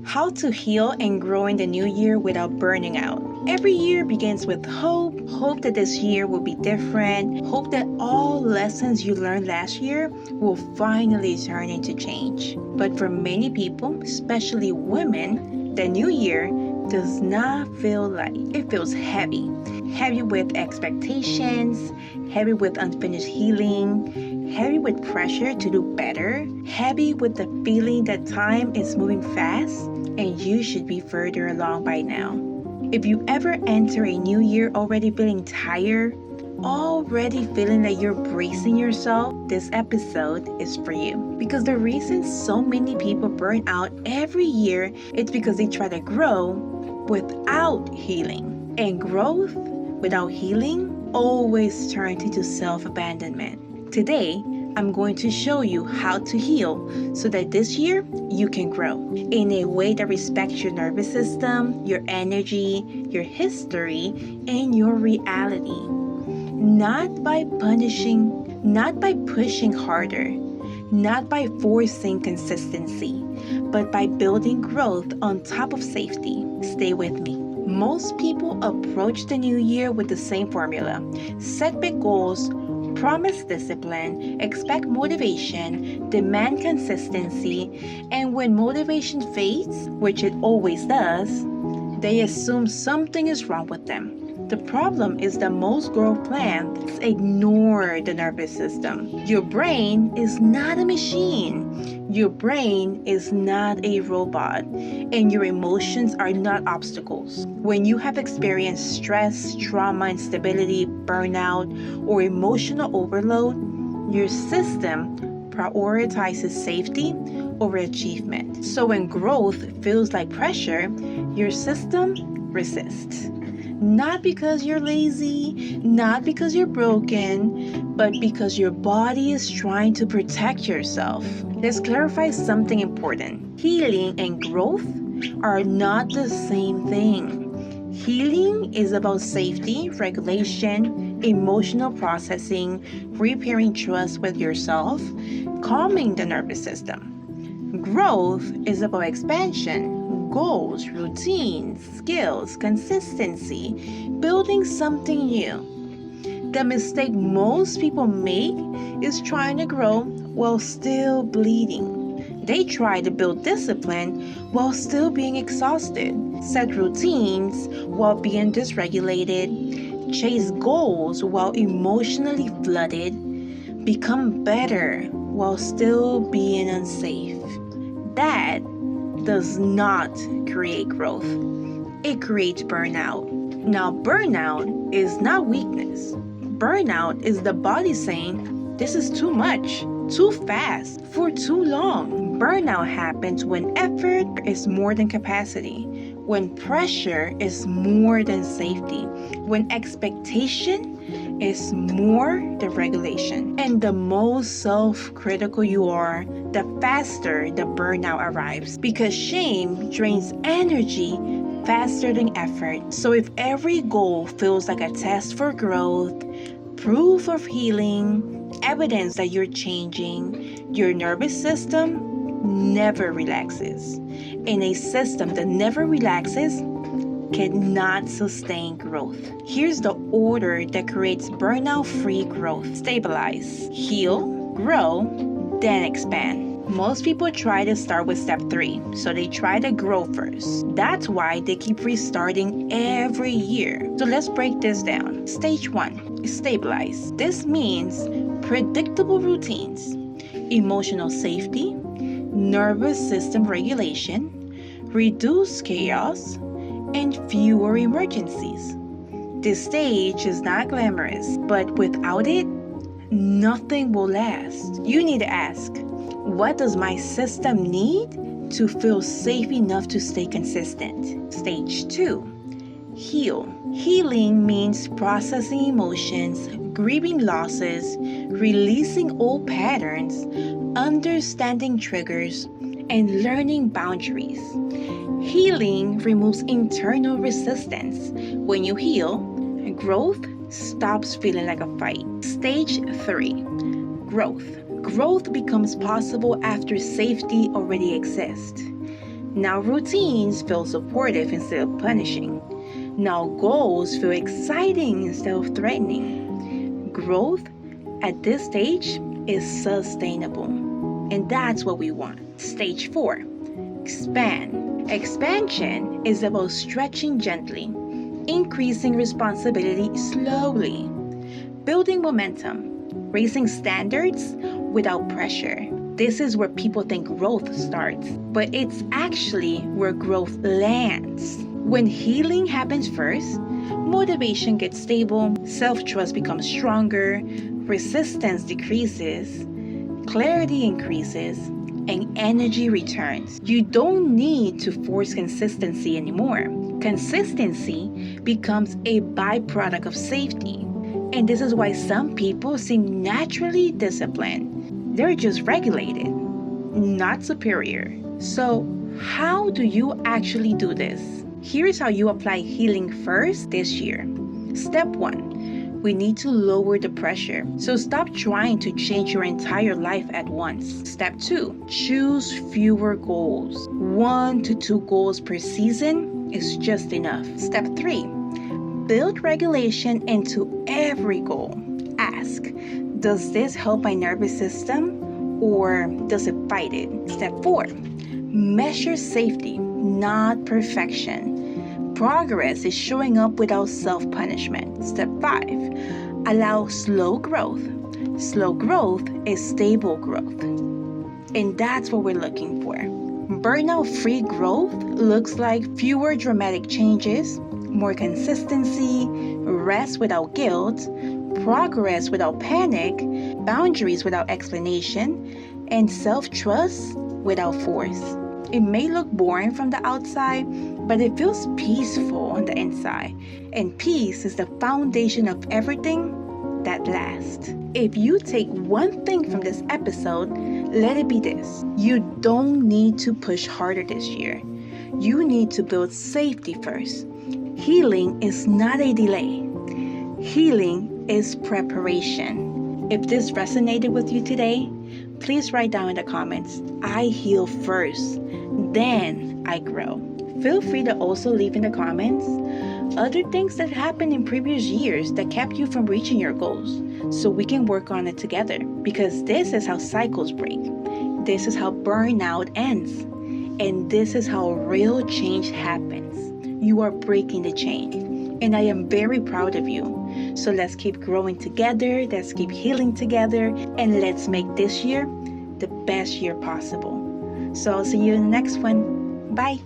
How to heal and grow in the new year without burning out. Every year begins with hope that this year will be different, hope that all lessons you learned last year will finally turn into change. But for many people, especially women, the new year does not feel light. It feels heavy. Heavy with expectations, heavy with unfinished healing, heavy with pressure to do better, heavy with the feeling that time is moving fast and you should be further along by now. If you ever enter a new year already feeling tired, already feeling like you're bracing yourself, this episode is for you. Because the reason so many people burn out every year is because they try to grow without healing. And growth without healing always turns into self-abandonment. Today, I'm going to show you how to heal so that this year you can grow in a way that respects your nervous system, your energy, your history, and your reality. Not by punishing, not by pushing harder, not by forcing consistency, but by building growth on top of safety. Stay with me. Most people approach the new year with the same formula. Set big goals, promise discipline, expect motivation, demand consistency, and when motivation fades, which it always does, they assume something is wrong with them. The problem is that most growth plans ignore the nervous system. Your brain is not a machine. Your brain is not a robot, and your emotions are not obstacles. When you have experienced stress, trauma, instability, burnout, or emotional overload, your system prioritizes safety over achievement. So when growth feels like pressure, your system resists. Not because you're lazy, not because you're broken, but because your body is trying to protect yourself. Let's clarify something important. Healing and growth are not the same thing. Healing is about safety, regulation, emotional processing, repairing trust with yourself, calming the nervous system. Growth is about expansion, goals, routines, skills, consistency, building something new. The mistake most people make is trying to grow while still bleeding. They try to build discipline while still being exhausted, set routines while being dysregulated, chase goals while emotionally flooded, become better while still being unsafe. That does not create growth. It creates burnout. Now, burnout is not weakness. Burnout is the body saying, this is too much, too fast, for too long. Burnout happens when effort is more than capacity, when pressure is more than safety, when expectation is more than regulation. And the most self-critical you are, the faster the burnout arrives. Because shame drains energy faster than effort. So if every goal feels like a test for growth, proof of healing, evidence that you're changing, your nervous system never relaxes. And a system that never relaxes cannot sustain growth. Here's the order that creates burnout-free growth. Stabilize, heal, grow, then expand. Most people try to start with step 3, so they try to grow first. That's why they keep restarting every year. So let's break this down. Stage 1, stabilize. This means predictable routines, emotional safety, nervous system regulation, reduce chaos, and fewer emergencies. This stage is not glamorous, but without it, nothing will last. You need to ask, what does my system need to feel safe enough to stay consistent? Stage 2, heal. Healing means processing emotions, grieving losses, releasing old patterns, understanding triggers, and learning boundaries. Healing removes internal resistance. When you heal, growth stops feeling like a fight. Stage 3, growth. Growth becomes possible after safety already exists. Now routines feel supportive instead of punishing. Now goals feel exciting instead of threatening. Growth at this stage is sustainable. And that's what we want. Stage 4, expand. Expansion is about stretching gently, increasing responsibility slowly, building momentum, raising standards without pressure. This is where people think growth starts, but it's actually where growth lands. When healing happens first, motivation gets stable, self-trust becomes stronger, resistance decreases, clarity increases, and energy returns. You don't need to force consistency anymore. Consistency becomes a byproduct of safety. And this is why some people seem naturally disciplined. They're just regulated, not superior. So, how do you actually do this? Here's how you apply healing first this year. Step 1. We need to lower the pressure. So stop trying to change your entire life at once. Step 2. Choose fewer goals. 1 to 2 goals per season is just enough. Step 3. Build regulation into every goal. Ask, does this help my nervous system or does it fight it? Step 4. Measure safety, not perfection. Progress is showing up without self-punishment. Step 5. Allow slow growth. Slow growth is stable growth. And that's what we're looking for. Burnout-free growth looks like fewer dramatic changes, more consistency, rest without guilt, progress without panic, boundaries without explanation, and self-trust without force. It may look boring from the outside, but it feels peaceful on the inside. And peace is the foundation of everything that lasts. If you take one thing from this episode, let it be this. You don't need to push harder this year. You need to build safety first. Healing is not a delay. Healing is preparation. If this resonated with you today, please write down in the comments, I heal first, then I grow. Feel free to also leave in the comments other things that happened in previous years that kept you from reaching your goals, so we can work on it together, because this is how cycles break. This is how burnout ends. And this is how real change happens. You are breaking the chain. And I am very proud of you. So let's keep growing together, let's keep healing together, and let's make this year the best year possible. So I'll see you in the next one. Bye.